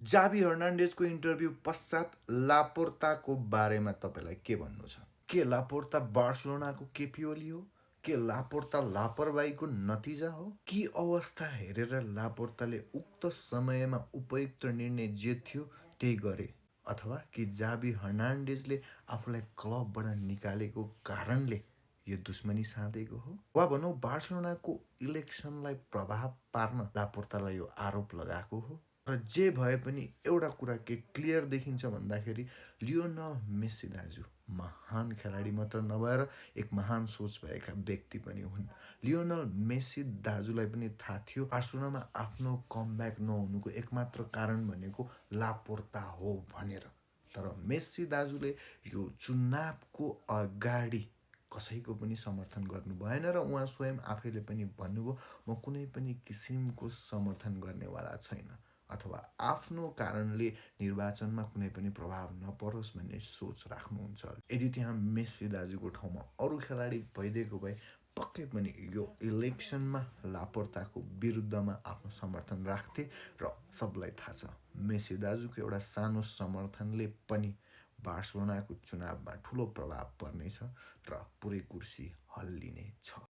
Xavi हर्नान्डेजको interview पश्चात लापोर्ताको बारेमा तपाईँलाई के भन्नु छ? के लापोर्ता बार्सिलोनाको केपिओली हो? के लापोर्ता लापरवाहीको नतिजा हो? कि अवस्था हेरेर लापोर्ताले उक्त समयमा उपयुक्त निर्णय जे थियो त्यही गरे? अथवा कि जावी हर्नान्डेजले आफूलाई क्लबबाट निकालेको कारणले यो दुश्मनी साधेको हो? वा भनौँ बार्सिलोनाको इलेक्सनलाई प्रभाव पार्न लापोर्तालाई यो आरोप लगाएको हो? र जे भए पनि एउटा कुरा के क्लियर देखिन्छ भन्दाखेरि लियोनल मेस्सी दाजु महान खेलाडी मात्र नभएर एक महान सोच भएका व्यक्ति पनि हुन्। लियोनल मेस्सी दाजुलाई पनि थाहा थियो बार्सिलोनामा आफ्नो कमब्याक नहुनुको एकमात्र कारण भनेको लापोर्ता हो भनेर। तर मेस्सी दाजुले यो चुनावको अगाडि कसैको पनि समर्थन गर्नु भएन र उहाँ स्वयं आफैले पनि भन्नुभयो म कुनै पनि किसिमको समर्थन गर्नेवाला छैन अथवा आफ्नो कारणले निर्वाचनमा कुनै पनि प्रभाव नपरोस् भन्ने सोच राख्नुहुन्छ। यदि त्यहाँ मेस्सी दाजुको ठाउँमा अरू खेलाडी भइदिएको भए पक्कै पनि यो इलेक्सनमा लापोर्ताको विरुद्धमा आफ्नो समर्थन राख्थे र सबलाई थाहा छ मेस्सी दाजुको एउटा सानो समर्थनले पनि बार्सिलोनाको चुनावमा ठुलो प्रभाव पर्नेछ र पुरै कुर्सी हल्लिने छ।